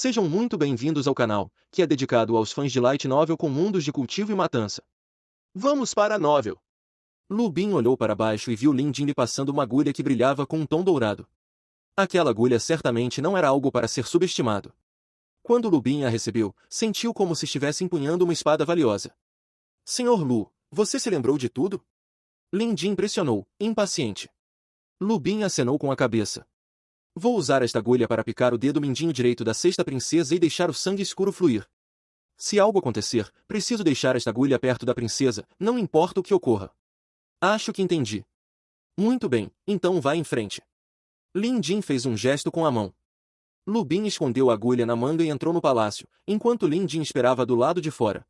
Sejam muito bem-vindos ao canal, que é dedicado aos fãs de Light Novel com mundos de cultivo e matança. Vamos para a novel! Lu Bin olhou para baixo e viu Lin Jin lhe passando uma agulha que brilhava com um tom dourado. Aquela agulha certamente não era algo para ser subestimado. Quando Lu Bin a recebeu, sentiu como se estivesse empunhando uma espada valiosa. Senhor Lu, você se lembrou de tudo? Lin Jin pressionou, impaciente. Lu Bin acenou com a cabeça. Vou usar esta agulha para picar o dedo mindinho direito da sexta princesa e deixar o sangue escuro fluir. Se algo acontecer, preciso deixar esta agulha perto da princesa, não importa o que ocorra. Acho que entendi. Muito bem, então vá em frente. Lin Jin fez um gesto com a mão. Lu Bin escondeu a agulha na manga e entrou no palácio, enquanto Lin Jin esperava do lado de fora.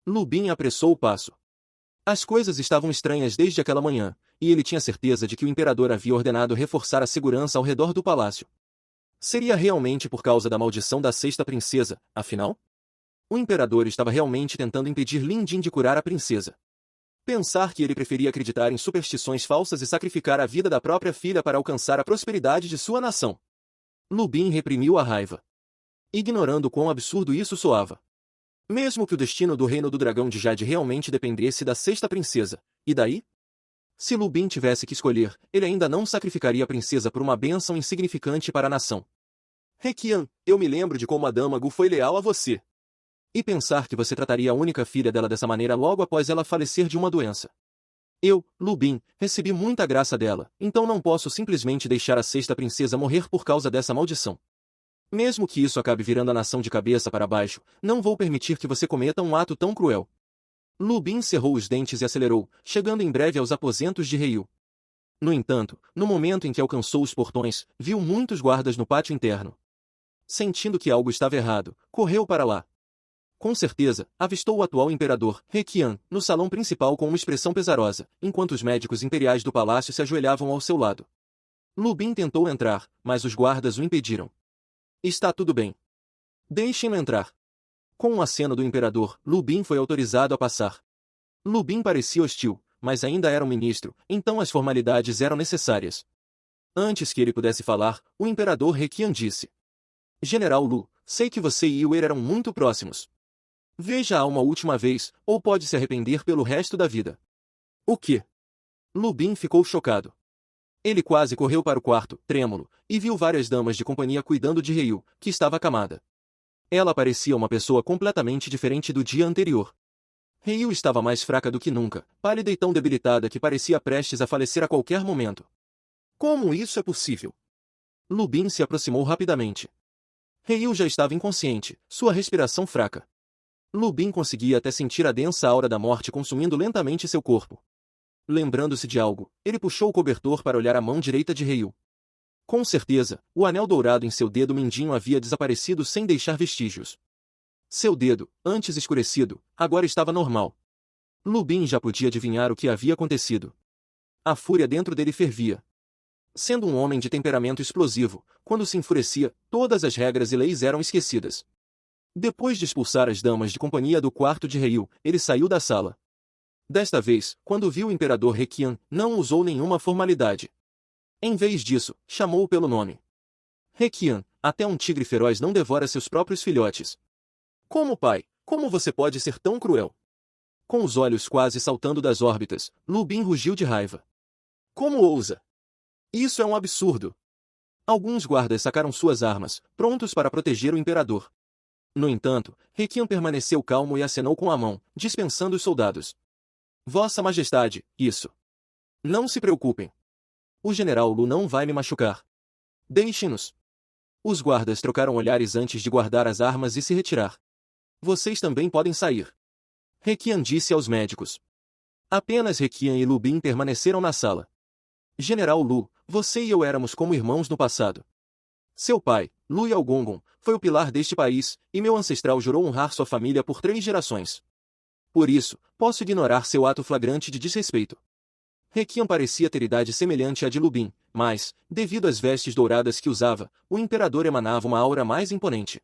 Lu Bin apressou o passo. As coisas estavam estranhas desde aquela manhã, e ele tinha certeza de que o imperador havia ordenado reforçar a segurança ao redor do palácio. Seria realmente por causa da maldição da sexta princesa, afinal? O imperador estava realmente tentando impedir Lin Jin de curar a princesa. Pensar que ele preferia acreditar em superstições falsas e sacrificar a vida da própria filha para alcançar a prosperidade de sua nação. Lu Bin reprimiu a raiva. Ignorando quão absurdo isso soava. Mesmo que o destino do reino do dragão de Jade realmente dependesse da sexta princesa, e daí? Se Lu Bin tivesse que escolher, ele ainda não sacrificaria a princesa por uma bênção insignificante para a nação. Requian, eu me lembro de como a Dama Gu foi leal a você. E pensar que você trataria a única filha dela dessa maneira logo após ela falecer de uma doença. Eu, Lu Bin, recebi muita graça dela, então não posso simplesmente deixar a sexta princesa morrer por causa dessa maldição. Mesmo que isso acabe virando a nação de cabeça para baixo, não vou permitir que você cometa um ato tão cruel. Lu Bin cerrou os dentes e acelerou, chegando em breve aos aposentos de Rei Yu. No entanto, no momento em que alcançou os portões, viu muitos guardas no pátio interno. Sentindo que algo estava errado, correu para lá. Com certeza, avistou o atual imperador, Requian, no salão principal com uma expressão pesarosa, enquanto os médicos imperiais do palácio se ajoelhavam ao seu lado. Lu Bin tentou entrar, mas os guardas o impediram. Está tudo bem. Deixem-no entrar. Com um aceno do imperador, Lu Bin foi autorizado a passar. Lu Bin parecia hostil, mas ainda era um ministro, então as formalidades eram necessárias. Antes que ele pudesse falar, o imperador Requian disse: General Lu, sei que você e Yue eram muito próximos. Veja-a uma última vez, ou pode se arrepender pelo resto da vida. O quê? Lu Bin ficou chocado. Ele quase correu para o quarto, trêmulo, e viu várias damas de companhia cuidando de Rei Yu, que estava acamada. Ela parecia uma pessoa completamente diferente do dia anterior. Rei Yu estava mais fraca do que nunca, pálida e tão debilitada que parecia prestes a falecer a qualquer momento. Como isso é possível? Lu Bin se aproximou rapidamente. Rei Yu já estava inconsciente, sua respiração fraca. Lu Bin conseguia até sentir a densa aura da morte consumindo lentamente seu corpo. Lembrando-se de algo, ele puxou o cobertor para olhar a mão direita de Rei Yu. Com certeza, o anel dourado em seu dedo mindinho havia desaparecido sem deixar vestígios. Seu dedo, antes escurecido, agora estava normal. Lu Bin já podia adivinhar o que havia acontecido. A fúria dentro dele fervia. Sendo um homem de temperamento explosivo, quando se enfurecia, todas as regras e leis eram esquecidas. Depois de expulsar as damas de companhia do quarto de Rei Yu, ele saiu da sala. Desta vez, quando viu o imperador Requian, não usou nenhuma formalidade. Em vez disso, chamou-o pelo nome. Requian, até um tigre feroz não devora seus próprios filhotes. Como pai, como você pode ser tão cruel? Com os olhos quase saltando das órbitas, Lu Bin rugiu de raiva. Como ousa? Isso é um absurdo. Alguns guardas sacaram suas armas, prontos para proteger o imperador. No entanto, Requian permaneceu calmo e acenou com a mão, dispensando os soldados. Vossa Majestade, isso. Não se preocupem. O general Lu não vai me machucar. Deixem-nos. Os guardas trocaram olhares antes de guardar as armas e se retirar. Vocês também podem sair. Requian disse aos médicos. Apenas Requian e Lu Bin permaneceram na sala. General Lu, você e eu éramos como irmãos no passado. Seu pai, Lu Yaogongon, foi o pilar deste país, e meu ancestral jurou honrar sua família por 3 gerações. Por isso, posso ignorar seu ato flagrante de desrespeito. Requian parecia ter idade semelhante à de Lu Bin, mas, devido às vestes douradas que usava, o imperador emanava uma aura mais imponente.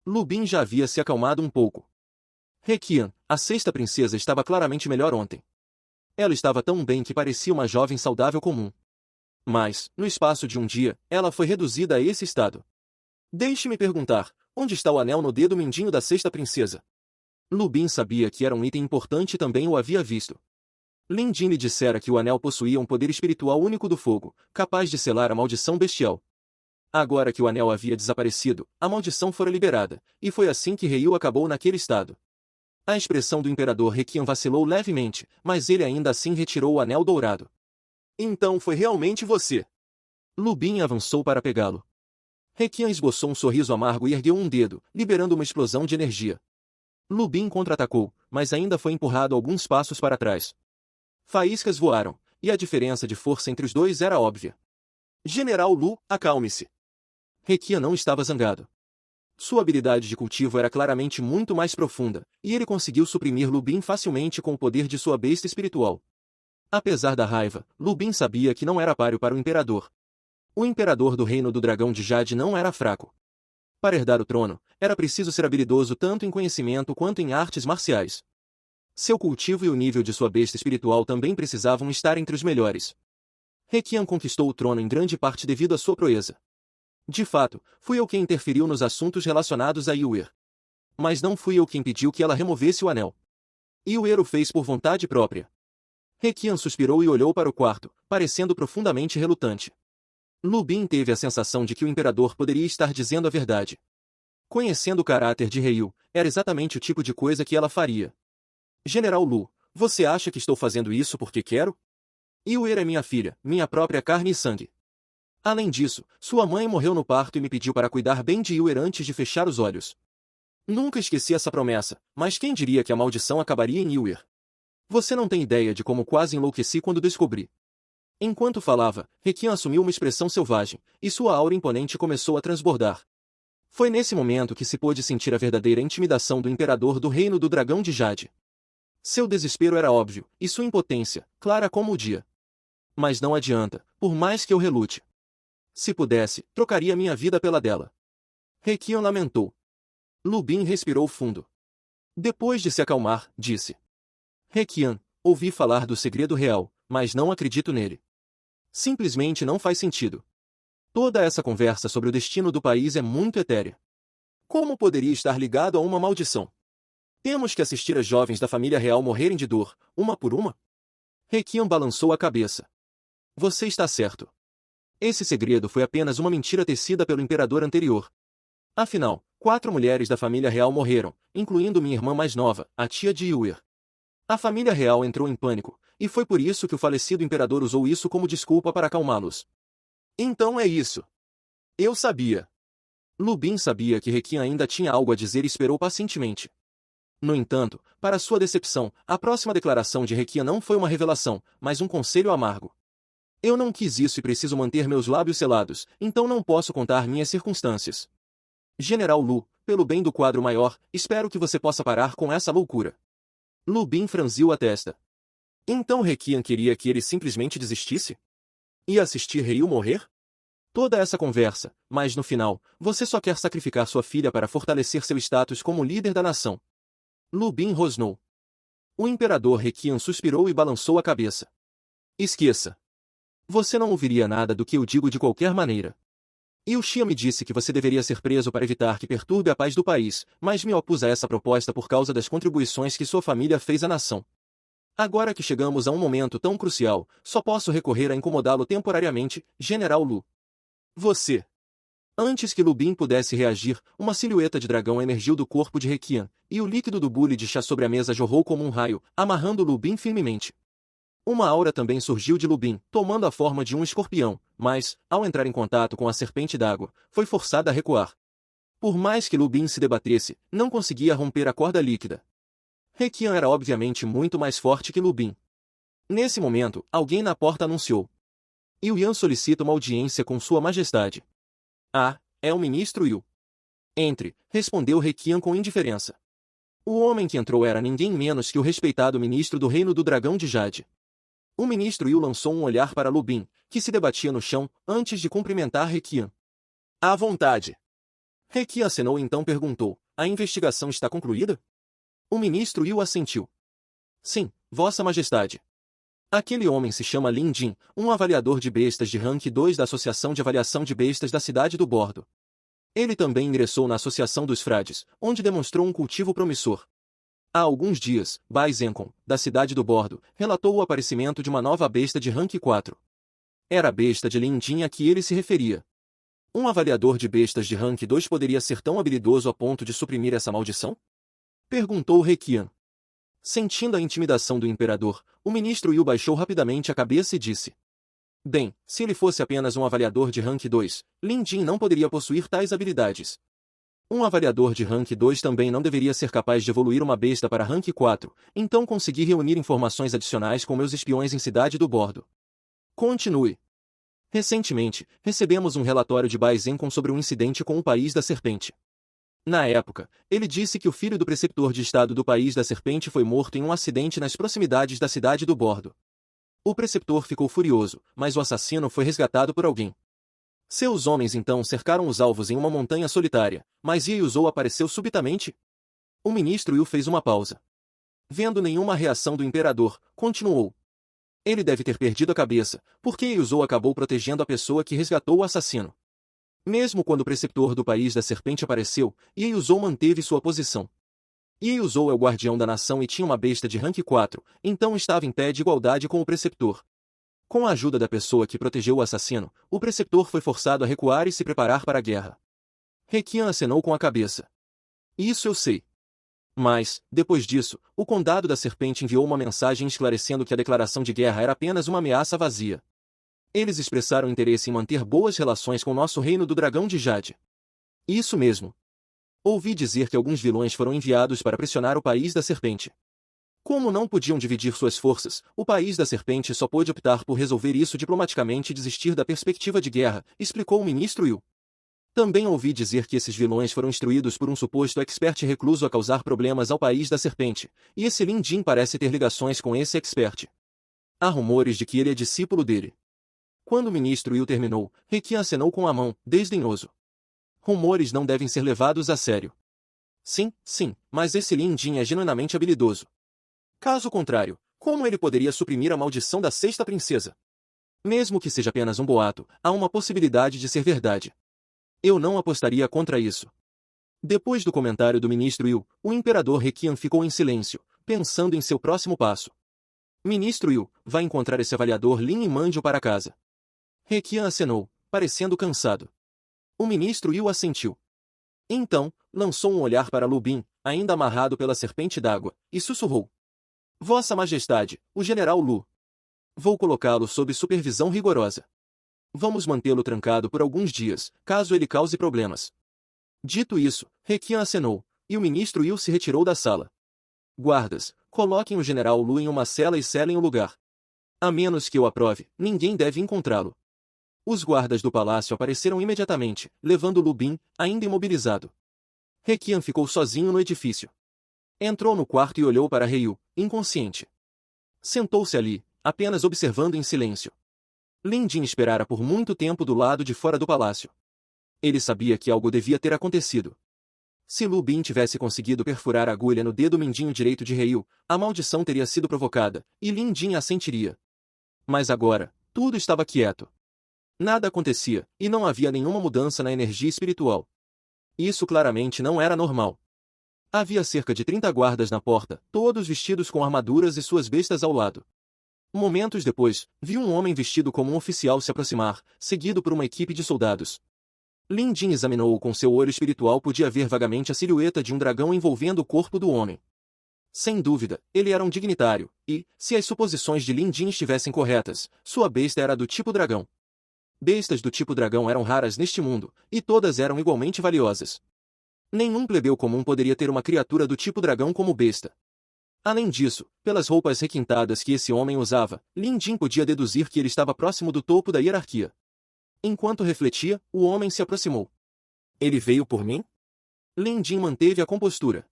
Lu Bin já havia se acalmado um pouco. Requian, a sexta princesa estava claramente melhor ontem. Ela estava tão bem que parecia uma jovem saudável comum. Mas, no espaço de um dia, ela foi reduzida a esse estado. Deixe-me perguntar, Onde está o anel no dedo mindinho da sexta princesa? Lubin sabia que era um item importante e também o havia visto. Lin Jin lhe dissera que o anel possuía um poder espiritual único do fogo, capaz de selar a maldição bestial. Agora que o anel havia desaparecido, a maldição fora liberada, e foi assim que Ryu acabou naquele estado. A expressão do imperador Requian vacilou levemente, mas ele ainda assim retirou o anel dourado. Então foi realmente você. Lubin avançou para pegá-lo. Requian esboçou um sorriso amargo e ergueu um dedo, liberando uma explosão de energia. Lubin contra-atacou, mas ainda foi empurrado alguns passos para trás. Faíscas voaram, e a diferença de força entre os dois era óbvia. General Lu, acalme-se. Requian não estava zangado. Sua habilidade de cultivo era claramente muito mais profunda, e ele conseguiu suprimir Lubin facilmente com o poder de sua besta espiritual. Apesar da raiva, Lubin sabia que não era páreo para o imperador. O imperador do reino do dragão de Jade não era fraco. Para herdar o trono, era preciso ser habilidoso tanto em conhecimento quanto em artes marciais. Seu cultivo e o nível de sua besta espiritual também precisavam estar entre os melhores. Requian conquistou o trono em grande parte devido à sua proeza. De fato, fui eu quem interferiu nos assuntos relacionados a Yuer. Mas não fui eu quem pediu que ela removesse o anel. Yuer o fez por vontade própria. Requian suspirou e olhou para o quarto, parecendo profundamente relutante. Lubin teve a sensação de que o imperador poderia estar dizendo a verdade. Conhecendo o caráter de Ryu, era exatamente o tipo de coisa que ela faria. General Lu, você acha que estou fazendo isso porque quero? Yuer é minha filha, minha própria carne e sangue. Além disso, sua mãe morreu no parto e me pediu para cuidar bem de Yuer antes de fechar os olhos. Nunca esqueci essa promessa, mas quem diria que a maldição acabaria em Yuer? Você não tem ideia de como quase enlouqueci quando descobri. Enquanto falava, Requian assumiu uma expressão selvagem, e sua aura imponente começou a transbordar. Foi nesse momento que se pôde sentir a verdadeira intimidação do imperador do reino do dragão de Jade. Seu desespero era óbvio, e sua impotência, clara como o dia. Mas não adianta, por mais que eu relute. Se pudesse, trocaria minha vida pela dela. Requian lamentou. Lubin respirou fundo. Depois de se acalmar, disse. Requian, ouvi falar do segredo real, mas não acredito nele. Simplesmente não faz sentido. Toda essa conversa sobre o destino do país é muito etérea. Como poderia estar ligado a uma maldição? Temos que assistir as jovens da família real morrerem de dor, uma por uma? Requian balançou a cabeça. Você está certo. Esse segredo foi apenas uma mentira tecida pelo imperador anterior. Afinal, 4 mulheres da família real morreram, incluindo minha irmã mais nova, a tia de Yuer. A família real entrou em pânico, e foi por isso que o falecido imperador usou isso como desculpa para acalmá-los. Então é isso. Eu sabia. Lubin sabia que Requian ainda tinha algo a dizer e esperou pacientemente. No entanto, para sua decepção, a próxima declaração de Requian não foi uma revelação, mas um conselho amargo. Eu não quis isso e preciso manter meus lábios selados, então não posso contar minhas circunstâncias. General Lu, pelo bem do quadro maior, espero que você possa parar com essa loucura. Lubin franziu a testa. Então Requian queria que ele simplesmente desistisse? Ia assistir Ryu morrer? Toda essa conversa, mas no final, você só quer sacrificar sua filha para fortalecer seu status como líder da nação. Lubin rosnou. O imperador Requian suspirou e balançou a cabeça. Esqueça. Você não ouviria nada do que eu digo de qualquer maneira. Yu Xia me disse que você deveria ser preso para evitar que perturbe a paz do país, mas me opus a essa proposta por causa das contribuições que sua família fez à nação. Agora que chegamos a um momento tão crucial, só posso recorrer a incomodá-lo temporariamente, General Lu. Você. Antes que Lubin pudesse reagir, uma silhueta de dragão emergiu do corpo de Requian, e o líquido do bule de chá sobre a mesa jorrou como um raio, amarrando Lubin firmemente. Uma aura também surgiu de Lubin, tomando a forma de um escorpião, mas, ao entrar em contato com a serpente d'água, foi forçada a recuar. Por mais que Lubin se debatesse, não conseguia romper a corda líquida. Requian era obviamente muito mais forte que Lubin. Nesse momento, alguém na porta anunciou. Yu Yan solicita uma audiência com Sua Majestade. Ah, é o ministro Yu. Entre, respondeu Requian com indiferença. O homem que entrou era ninguém menos que o respeitado ministro do Reino do Dragão de Jade. O ministro Yu lançou um olhar para Lubin, que se debatia no chão, antes de cumprimentar Requian. À vontade. Requian acenou e então perguntou, a investigação está concluída? O ministro Yu assentiu. Sim, Vossa Majestade. Aquele homem se chama Lin Jin, um avaliador de bestas de rank 2 da Associação de Avaliação de Bestas da Cidade do Bordo. Ele também ingressou na Associação dos Frades, onde demonstrou um cultivo promissor. Há alguns dias, Bai Zencon, da cidade do Bordo, relatou o aparecimento de uma nova besta de rank 4. Era a besta de Lin Jin a que ele se referia. Um avaliador de bestas de rank 2 poderia ser tão habilidoso a ponto de suprimir essa maldição? Perguntou He Qian. Sentindo a intimidação do imperador, o ministro Yu baixou rapidamente a cabeça e disse: Bem, se ele fosse apenas um avaliador de rank 2, Lin Jin não poderia possuir tais habilidades. Um avaliador de rank 2 também não deveria ser capaz de evoluir uma besta para rank 4, então consegui reunir informações adicionais com meus espiões em Cidade do Bordo. Continue. Recentemente, recebemos um relatório de Bai Zencon sobre um incidente com o País da Serpente. Na época, ele disse que o filho do preceptor de estado do País da Serpente foi morto em um acidente nas proximidades da Cidade do Bordo. O preceptor ficou furioso, mas o assassino foi resgatado por alguém. Seus homens então cercaram os alvos em uma montanha solitária, mas Ye Yuzhou apareceu subitamente. O ministro Yu fez uma pausa. Vendo nenhuma reação do imperador, continuou. Ele deve ter perdido a cabeça, porque Ye Yuzhou acabou protegendo a pessoa que resgatou o assassino. Mesmo quando o preceptor do País da Serpente apareceu, Ye Yuzhou manteve sua posição. Ye Yuzhou é o guardião da nação e tinha uma besta de rank 4, então estava em pé de igualdade com o preceptor. Com a ajuda da pessoa que protegeu o assassino, o preceptor foi forçado a recuar e se preparar para a guerra. He Qian acenou com a cabeça. Isso eu sei. Mas, depois disso, o Condado da Serpente enviou uma mensagem esclarecendo que a declaração de guerra era apenas uma ameaça vazia. Eles expressaram interesse em manter boas relações com nosso reino do Dragão de Jade. Isso mesmo. Ouvi dizer que alguns vilões foram enviados para pressionar o País da Serpente. Como não podiam dividir suas forças, o País da Serpente só pôde optar por resolver isso diplomaticamente e desistir da perspectiva de guerra, explicou o ministro Yu. Também ouvi dizer que esses vilões foram instruídos por um suposto expert recluso a causar problemas ao País da Serpente, e esse Lin Jin parece ter ligações com esse expert. Há rumores de que ele é discípulo dele. Quando o ministro Yu terminou, He Qian acenou com a mão, desdenhoso. Rumores não devem ser levados a sério. Sim, mas esse Lin Jin é genuinamente habilidoso. Caso contrário, como ele poderia suprimir a maldição da sexta princesa? Mesmo que seja apenas um boato, há uma possibilidade de ser verdade. Eu não apostaria contra isso. Depois do comentário do ministro Yu, o imperador He Qian ficou em silêncio, pensando em seu próximo passo. Ministro Yu, vai encontrar esse avaliador Lin e mande-o para casa. He Qian acenou, parecendo cansado. O ministro Yu assentiu. Então, lançou um olhar para Lu Bin, ainda amarrado pela serpente d'água, e sussurrou. Vossa Majestade, o general Lu. Vou colocá-lo sob supervisão rigorosa. Vamos mantê-lo trancado por alguns dias, caso ele cause problemas. Dito isso, He Qian acenou, e o ministro Yu se retirou da sala. Guardas, coloquem o general Lu em uma cela e selem o lugar. A menos que eu aprove, ninguém deve encontrá-lo. Os guardas do palácio apareceram imediatamente, levando Lu Bin, ainda imobilizado. He Qian ficou sozinho no edifício. Entrou no quarto e olhou para He Yu, inconsciente. Sentou-se ali, apenas observando em silêncio. Lin Jin esperara por muito tempo do lado de fora do palácio. Ele sabia que algo devia ter acontecido. Se Lu Bin tivesse conseguido perfurar a agulha no dedo mindinho direito de He Yu, a maldição teria sido provocada, e Lin Jin a sentiria. Mas agora, tudo estava quieto. Nada acontecia, e não havia nenhuma mudança na energia espiritual. Isso claramente não era normal. Havia cerca de 30 guardas na porta, todos vestidos com armaduras e suas bestas ao lado. Momentos depois, viu um homem vestido como um oficial se aproximar, seguido por uma equipe de soldados. Lin Jin examinou-o com seu olho espiritual, podia ver vagamente a silhueta de um dragão envolvendo o corpo do homem. Sem dúvida, ele era um dignitário, e, se as suposições de Lin Jin estivessem corretas, sua besta era do tipo dragão. Bestas do tipo dragão eram raras neste mundo, e todas eram igualmente valiosas. Nenhum plebeu comum poderia ter uma criatura do tipo dragão como besta. Além disso, pelas roupas requintadas que esse homem usava, Lin Jin podia deduzir que ele estava próximo do topo da hierarquia. Enquanto refletia, o homem se aproximou. Ele veio por mim? Lin Jin manteve a compostura.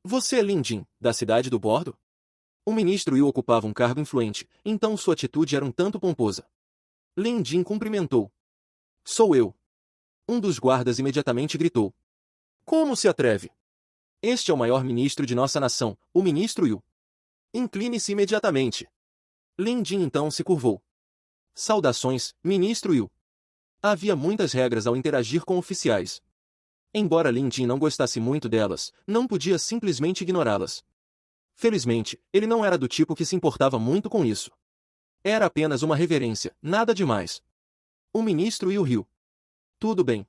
Você é Lin Jin, da cidade do Bordo? O ministro Yu ocupava um cargo influente, então sua atitude era um tanto pomposa. Lin Jin cumprimentou. Sou eu. Um dos guardas imediatamente gritou. Como se atreve? Este é o maior ministro de nossa nação, o ministro Yu. Incline-se imediatamente. Lin Jin então se curvou. Saudações, ministro Yu. Havia muitas regras ao interagir com oficiais. Embora Lin Jin não gostasse muito delas, não podia simplesmente ignorá-las. Felizmente, ele não era do tipo que se importava muito com isso. Era apenas uma reverência, nada demais. O ministro e o rio. Tudo bem.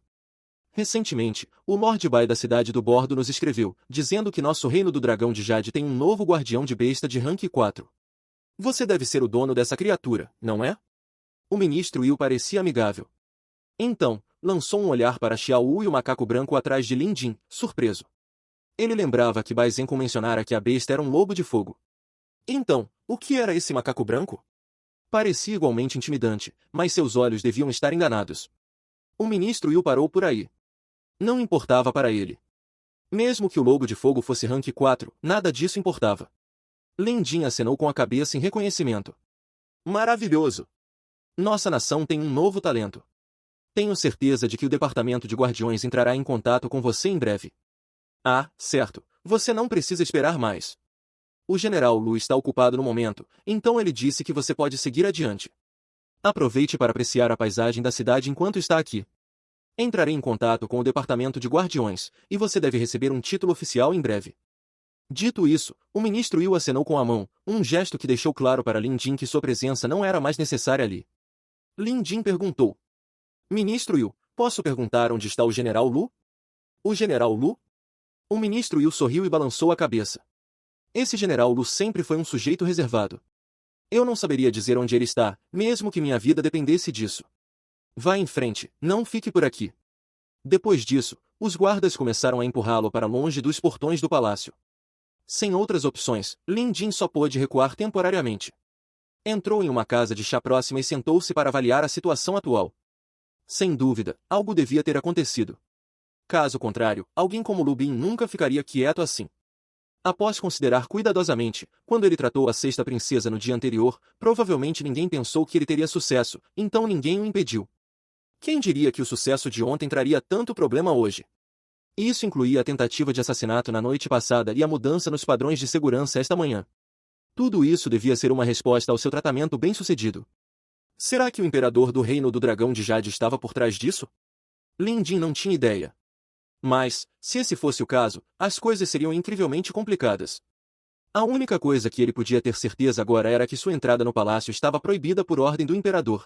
Recentemente, o Lord Bai da cidade do Bordo nos escreveu, dizendo que nosso reino do dragão de Jade tem um novo guardião de besta de rank 4. Você deve ser o dono dessa criatura, não é? O ministro Yu parecia amigável. Então, lançou um olhar para Xiao Wu e o macaco branco atrás de Lin Jin, surpreso. Ele lembrava que Bai Zhenko mencionara que a besta era um lobo de fogo. Então, o que era esse macaco branco? Parecia igualmente intimidante, mas seus olhos deviam estar enganados. O ministro Yu parou por aí. Não importava para ele. Mesmo que o lobo de fogo fosse rank 4, nada disso importava. Lin Jin acenou com a cabeça em reconhecimento. Maravilhoso! Nossa nação tem um novo talento. Tenho certeza de que o departamento de guardiões entrará em contato com você em breve. Ah, certo, você não precisa esperar mais. O general Lu está ocupado no momento, então ele disse que você pode seguir adiante. Aproveite para apreciar a paisagem da cidade enquanto está aqui. Entrarei em contato com o departamento de guardiões, e você deve receber um título oficial em breve. Dito isso, o ministro Yu acenou com a mão, um gesto que deixou claro para Lin Jin que sua presença não era mais necessária ali. Lin Jin perguntou. Ministro Yu, posso perguntar onde está o general Lu? O general Lu? O ministro Yu sorriu e balançou a cabeça. Esse general Lu sempre foi um sujeito reservado. Eu não saberia dizer onde ele está, mesmo que minha vida dependesse disso. Vá em frente, não fique por aqui. Depois disso, os guardas começaram a empurrá-lo para longe dos portões do palácio. Sem outras opções, Lin Jin só pôde recuar temporariamente. Entrou em uma casa de chá próxima e sentou-se para avaliar a situação atual. Sem dúvida, algo devia ter acontecido. Caso contrário, alguém como Lu Bin nunca ficaria quieto assim. Após considerar cuidadosamente, quando ele tratou a sexta princesa no dia anterior, provavelmente ninguém pensou que ele teria sucesso, então ninguém o impediu. Quem diria que o sucesso de ontem traria tanto problema hoje? Isso incluía a tentativa de assassinato na noite passada e a mudança nos padrões de segurança esta manhã. Tudo isso devia ser uma resposta ao seu tratamento bem-sucedido. Será que o imperador do reino do dragão de Jade estava por trás disso? Lin Jin não tinha ideia. Mas, se esse fosse o caso, as coisas seriam incrivelmente complicadas. A única coisa que ele podia ter certeza agora era que sua entrada no palácio estava proibida por ordem do imperador.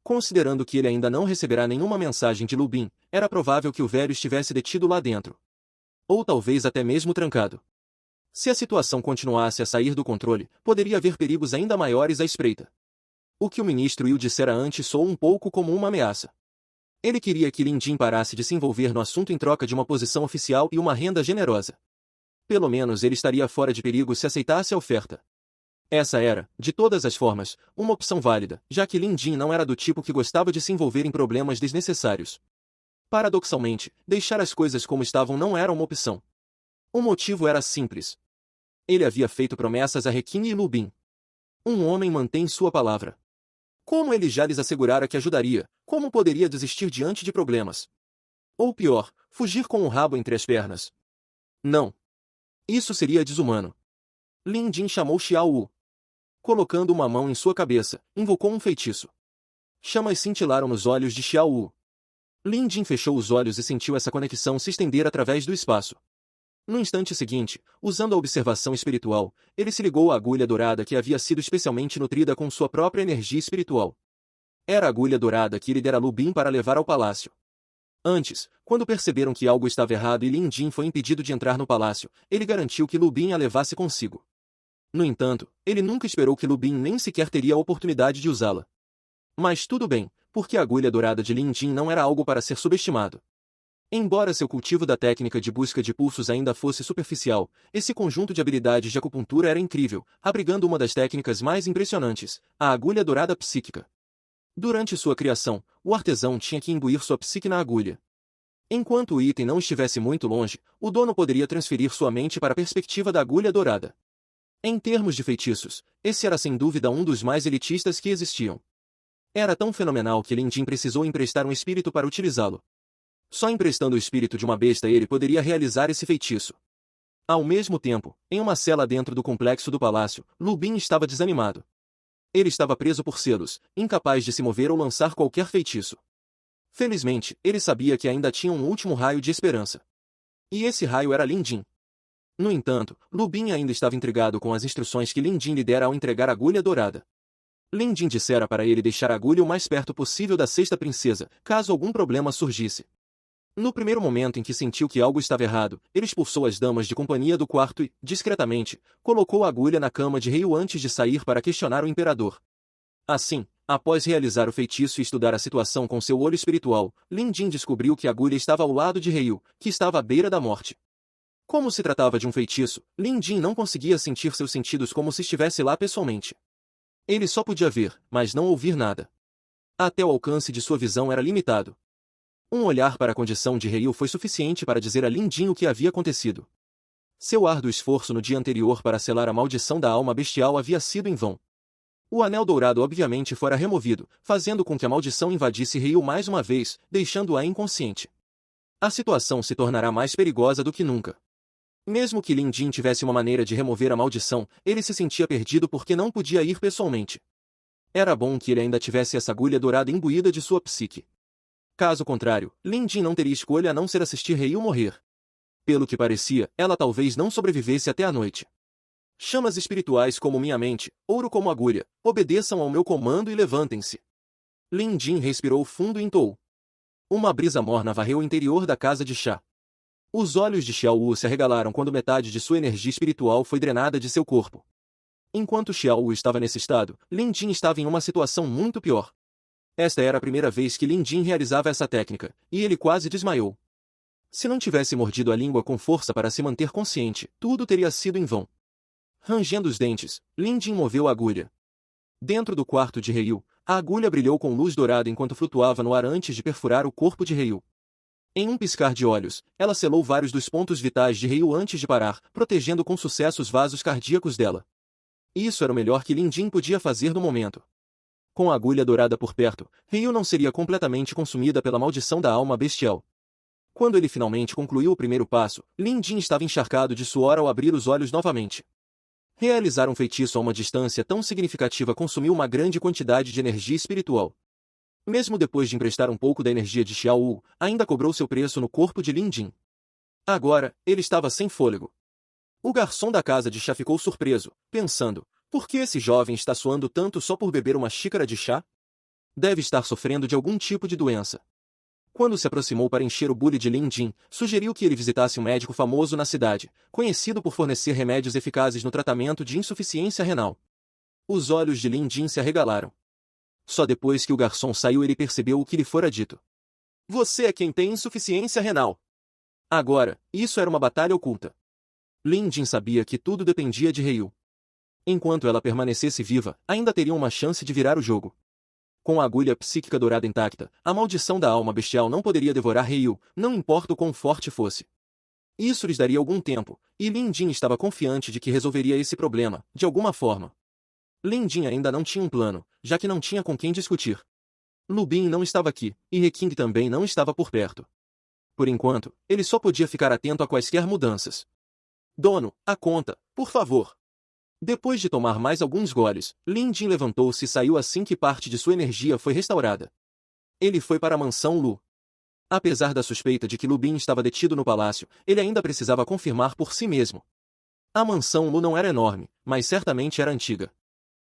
Considerando que ele ainda não receberá nenhuma mensagem de Lu Bin, era provável que o velho estivesse detido lá dentro. Ou talvez até mesmo trancado. Se a situação continuasse a sair do controle, poderia haver perigos ainda maiores à espreita. O que o ministro Yu dissera antes soou um pouco como uma ameaça. Ele queria que Lin Jin parasse de se envolver no assunto em troca de uma posição oficial e uma renda generosa. Pelo menos ele estaria fora de perigo se aceitasse a oferta. Essa era, de todas as formas, uma opção válida, já que Lin Jin não era do tipo que gostava de se envolver em problemas desnecessários. Paradoxalmente, deixar as coisas como estavam não era uma opção. O motivo era simples. Ele havia feito promessas a Reqin e Lu Bin. Um homem mantém sua palavra. Como ele já lhes assegurara que ajudaria, como poderia desistir diante de problemas? Ou pior, fugir com o rabo entre as pernas? Não. Isso seria desumano. Lin Jin chamou Xiao Wu. Colocando uma mão em sua cabeça, invocou um feitiço. Chamas cintilaram nos olhos de Xiao Wu. Lin Jin fechou os olhos e sentiu essa conexão se estender através do espaço. No instante seguinte, usando a observação espiritual, ele se ligou à agulha dourada que havia sido especialmente nutrida com sua própria energia espiritual. Era a agulha dourada que ele dera a Lu Bin para levar ao palácio. Antes, quando perceberam que algo estava errado e Lin Jin foi impedido de entrar no palácio, ele garantiu que Lu Bin a levasse consigo. No entanto, ele nunca esperou que Lu Bin nem sequer teria a oportunidade de usá-la. Mas tudo bem, porque a agulha dourada de Lin Jin não era algo para ser subestimado. Embora seu cultivo da técnica de busca de pulsos ainda fosse superficial, esse conjunto de habilidades de acupuntura era incrível, abrigando uma das técnicas mais impressionantes, a agulha dourada psíquica. Durante sua criação, o artesão tinha que imbuir sua psique na agulha. Enquanto o item não estivesse muito longe, o dono poderia transferir sua mente para a perspectiva da agulha dourada. Em termos de feitiços, esse era sem dúvida um dos mais elitistas que existiam. Era tão fenomenal que Lin Jin precisou emprestar um espírito para utilizá-lo. Só emprestando o espírito de uma besta ele poderia realizar esse feitiço. Ao mesmo tempo, em uma cela dentro do complexo do palácio, Lu Bin estava desanimado. Ele estava preso por selos, incapaz de se mover ou lançar qualquer feitiço. Felizmente, ele sabia que ainda tinha um último raio de esperança. E esse raio era Lin Jin. No entanto, Lu Bin ainda estava intrigado com as instruções que Lin Jin lhe dera ao entregar a agulha dourada. Lin Jin dissera para ele deixar a agulha o mais perto possível da sexta princesa, caso algum problema surgisse. No primeiro momento em que sentiu que algo estava errado, ele expulsou as damas de companhia do quarto e, discretamente, colocou a agulha na cama de Ryu antes de sair para questionar o imperador. Assim, após realizar o feitiço e estudar a situação com seu olho espiritual, Lin Jin descobriu que a agulha estava ao lado de Ryu, que estava à beira da morte. Como se tratava de um feitiço, Lin Jin não conseguia sentir seus sentidos como se estivesse lá pessoalmente. Ele só podia ver, mas não ouvir nada. Até o alcance de sua visão era limitado. Um olhar para a condição de Ryu foi suficiente para dizer a Lin Jin o que havia acontecido. Seu árduo esforço no dia anterior para selar a maldição da alma bestial havia sido em vão. O anel dourado obviamente fora removido, fazendo com que a maldição invadisse Ryu mais uma vez, deixando-a inconsciente. A situação se tornará mais perigosa do que nunca. Mesmo que Lin Jin tivesse uma maneira de remover a maldição, ele se sentia perdido porque não podia ir pessoalmente. Era bom que ele ainda tivesse essa agulha dourada imbuída de sua psique. Caso contrário, Lin Jin não teria escolha a não ser assistir Ryu morrer. Pelo que parecia, ela talvez não sobrevivesse até a noite. Chamas espirituais como minha mente, ouro como agulha, obedeçam ao meu comando e levantem-se. Lin Jin respirou fundo e entoou. Uma brisa morna varreu o interior da casa de chá. Os olhos de Xiao Wu se arregalaram quando metade de sua energia espiritual foi drenada de seu corpo. Enquanto Xiao Wu estava nesse estado, Lin Jin estava em uma situação muito pior. Esta era a primeira vez que Lin Jin realizava essa técnica, e ele quase desmaiou. Se não tivesse mordido a língua com força para se manter consciente, tudo teria sido em vão. Rangendo os dentes, Lin Jin moveu a agulha. Dentro do quarto de Ryu, a agulha brilhou com luz dourada enquanto flutuava no ar antes de perfurar o corpo de Ryu. Em um piscar de olhos, ela selou vários dos pontos vitais de Ryu antes de parar, protegendo com sucesso os vasos cardíacos dela. Isso era o melhor que Lin Jin podia fazer no momento. Com a agulha dourada por perto, Ryu não seria completamente consumida pela maldição da alma bestial. Quando ele finalmente concluiu o primeiro passo, Lin Jin estava encharcado de suor ao abrir os olhos novamente. Realizar um feitiço a uma distância tão significativa consumiu uma grande quantidade de energia espiritual. Mesmo depois de emprestar um pouco da energia de Xiao Wu, ainda cobrou seu preço no corpo de Lin Jin. Agora, ele estava sem fôlego. O garçom da casa de chá ficou surpreso, pensando, por que esse jovem está suando tanto só por beber uma xícara de chá? Deve estar sofrendo de algum tipo de doença. Quando se aproximou para encher o bule de Lin Jin, sugeriu que ele visitasse um médico famoso na cidade, conhecido por fornecer remédios eficazes no tratamento de insuficiência renal. Os olhos de Lin Jin se arregalaram. Só depois que o garçom saiu ele percebeu o que lhe fora dito. Você é quem tem insuficiência renal. Agora, isso era uma batalha oculta. Lin Jin sabia que tudo dependia de Ryu. Enquanto ela permanecesse viva, ainda teriam uma chance de virar o jogo. Com a agulha psíquica dourada intacta, a maldição da alma bestial não poderia devorar Ryu, não importa o quão forte fosse. Isso lhes daria algum tempo, e Lin Jin estava confiante de que resolveria esse problema, de alguma forma. Lin Jin ainda não tinha um plano, já que não tinha com quem discutir. Lu Bin não estava aqui, e He King também não estava por perto. Por enquanto, ele só podia ficar atento a quaisquer mudanças. Dono, a conta, por favor. Depois de tomar mais alguns goles, Lin Jin levantou-se e saiu assim que parte de sua energia foi restaurada. Ele foi para a mansão Lu. Apesar da suspeita de que Lu Bin estava detido no palácio, ele ainda precisava confirmar por si mesmo. A mansão Lu não era enorme, mas certamente era antiga.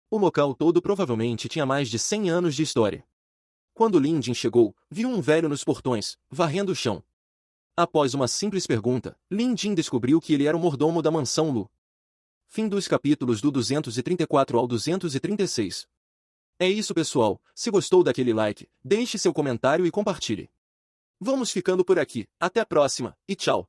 O local todo provavelmente tinha mais de 100 anos de história. Quando Lin Jin chegou, viu um velho nos portões, varrendo o chão. Após uma simples pergunta, Lin Jin descobriu que ele era o mordomo da mansão Lu. Fim dos capítulos do 234 ao 236. É isso, pessoal. Se gostou daquele like, deixe seu comentário e compartilhe. Vamos ficando por aqui. Até a próxima, e tchau!